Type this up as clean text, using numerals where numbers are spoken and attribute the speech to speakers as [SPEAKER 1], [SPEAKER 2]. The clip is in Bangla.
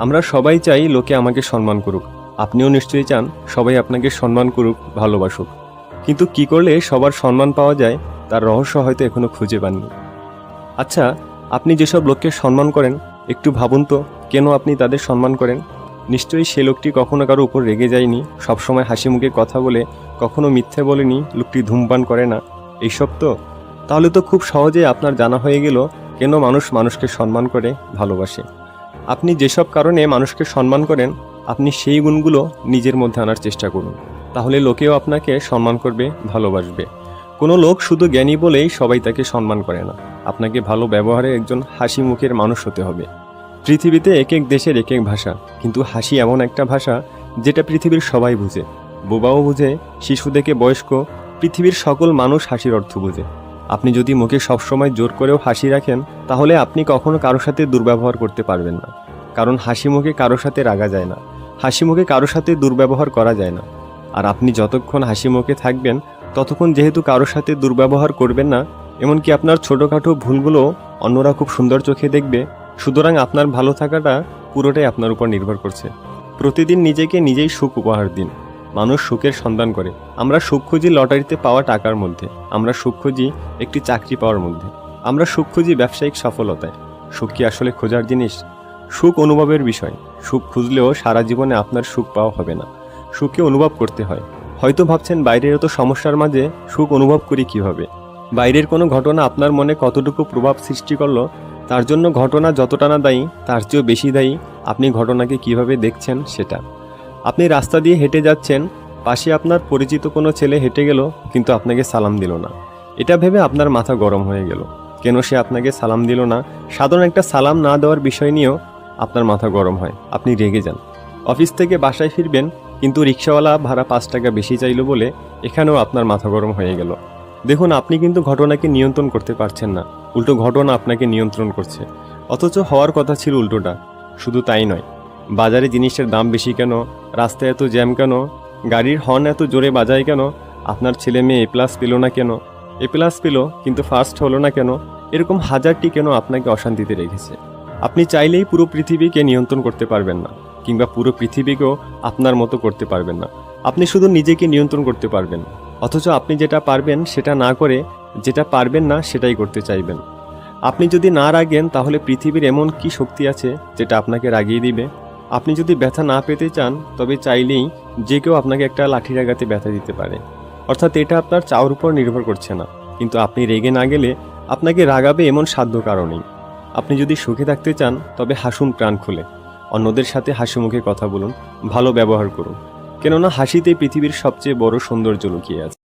[SPEAKER 1] আমরা সবাই চাই লোকে আমাকে সম্মান করুক। আপনিও নিশ্চয়ই চান সবাই আপনাকে সম্মান করুক, ভালোবাসুক। কিন্তু কি করলে সবার সম্মান পাওয়া যায় তার রহস্য হয়তো এখনো খুঁজে পাননি। আচ্ছা, আপনি যেসব লোককে সম্মান করেন একটু ভাবুন তো, কেন আপনি তাদের সম্মান করেন? নিশ্চয়ই সে লোকটি কখনো কারো উপর রেগে যায়নি, সবসময় হাসি মুখে কথা বলে, কখনো মিথ্যে বলেনি, লোকটি ধূমপান করে না, এইসব তো। তাহলে তো খুব সহজে আপনার জানা হয়ে গেল কেন মানুষ মানুষকে সম্মান করে, ভালোবাসে। আপনি যেসব কারণে মানুষকে সম্মান করেন আপনি সেই গুণগুলো নিজের মধ্যে আনার চেষ্টা করুন, তাহলে লোকেও আপনাকে সম্মান করবে, ভালোবাসবে। কোনো লোক শুধু জ্ঞানী বলেই সবাই তাকে সম্মান করে না। আপনাকে ভালো ব্যবহারে একজন হাসি মুখের মানুষ হতে হবে। পৃথিবীতে এক এক দেশের এক এক ভাষা, কিন্তু হাসি এমন একটা ভাষা যেটা পৃথিবীর সবাই বুঝে। বোবাও বুঝে, শিশু থেকে বয়স্ক, পৃথিবীর সকল মানুষ হাসির অর্থ বুঝে। আপনি যদি মুখে সবসময় জোর করেও হাসি রাখেন তাহলে আপনি কখনো কারোর সাথে দুর্ব্যবহার করতে পারবেন না, কারণ হাসি মুখে কারোর সাথে রাগা যায় না, হাসি মুখে কারোর সাথে দুর্ব্যবহার করা যায় না। আর আপনি যতক্ষণ হাসি মুখে থাকবেন ততক্ষণ যেহেতু কারোর সাথে দুর্ব্যবহার করবেন না, এমনকি আপনার ছোটোখাটো ভুলগুলো অন্যরা খুব সুন্দর চোখে দেখবে। সুতরাং আপনার ভালো থাকাটা পুরোটাই আপনার উপর নির্ভর করছে। প্রতিদিন নিজেকে নিজেই সুখ উপহার দিন। মানুষ সুখের সন্ধান করে। আমরা সুখ খুঁজি লটারিতে পাওয়া টাকার মধ্যে, আমরা সুখ খুঁজি একটি চাকরি পাওয়ার মধ্যে, আমরা সুখ খুঁজি ব্যবসায়িক সফলতায়। সুখ কি আসলে খোঁজার জিনিস? সুখ অনুভবের বিষয়। সুখ খুঁজলেও সারা জীবনে আপনার সুখ পাওয়া হবে না। সুখকে অনুভব করতে হয়। হয়তো ভাবছেন বাইরের এত সমস্যার মাঝে সুখ অনুভব করি কিভাবে। বাইরের কোনো ঘটনা আপনার মনে কতটুকু প্রভাব সৃষ্টি করলো তার জন্য ঘটনা যতটা না দায়ী তার চেয়েও বেশি দায়ী আপনি ঘটনাকে কিভাবে দেখছেন সেটা। আপনি রাস্তা দিয়ে হেঁটে যাচ্ছেন, পাশে আপনার পরিচিত কোনো ছেলে হেঁটে গেল কিন্তু আপনাকে সালাম দিল না। এটা ভেবে আপনার মাথা গরম হয়ে গেল। কেন সে আপনাকে সালাম দিল না? সাধারণ একটা সালাম না দেওয়ার বিষয় নিয়েও আপনার মাথা গরম হয়, আপনি রেগে যান। অফিস থেকে বাসায় ফিরবেন কিন্তু রিক্সাওয়ালা ভাড়া 5 টাকা বেশি চাইলো বলে এখানেও আপনার মাথা গরম হয়ে গেল। দেখুন, আপনি কিন্তু ঘটনাকে নিয়ন্ত্রণ করতে পারছেন না, উল্টো ঘটনা আপনাকে নিয়ন্ত্রণ করছে। অথচ হওয়ার কথা ছিল উল্টোটা। শুধু তাই নয়, বাজারে জিনিসের দাম বেশি কেন, রাস্তায় এত জ্যাম কেন, গাড়ির হর্ন এত জোরে বাজায় কেন, আপনার ছেলে মেয়ে A+ পেল না কেন, A+ পেল কিন্তু ফার্স্ট হলো না কেন, এরকম হাজারটি কেন আপনাকে অশান্তিতে রেখেছে। আপনি চাইলেই পুরো পৃথিবীকে নিয়ন্ত্রণ করতে পারবেন না, কিংবা পুরো পৃথিবীকেও আপনার মতো করতে পারবেন না। আপনি শুধু নিজেকে নিয়ন্ত্রণ করতে পারবেন। অথচ আপনি যেটা পারবেন সেটা না করে যেটা পারবেন না সেটাই করতে চাইবেন। আপনি যদি না রাগেন তাহলে পৃথিবীর এমন কি শক্তি আছে যেটা আপনাকে রাগিয়ে দিবে? আপনি যদি ব্যথা না পেতে চান তবে চাইলেই যে কেউ আপনাকে একটা লাঠির আঘাতে ব্যথা দিতে পারে। অর্থাৎ এটা আপনার চাওয়ার উপর নির্ভর করছে না। কিন্তু আপনি রেগে না গেলে আপনাকে রাগাবে এমন সাধ্য কারণেই। আপনি যদি সুখে থাকতে চান তবে হাসুন প্রাণ খুলে, অন্যদের সাথে হাসি মুখে কথা বলুন, ভালো ব্যবহার করুন। কেননা হাসিতে পৃথিবীর সবচেয়ে বড় সৌন্দর্য লুকিয়ে আছে।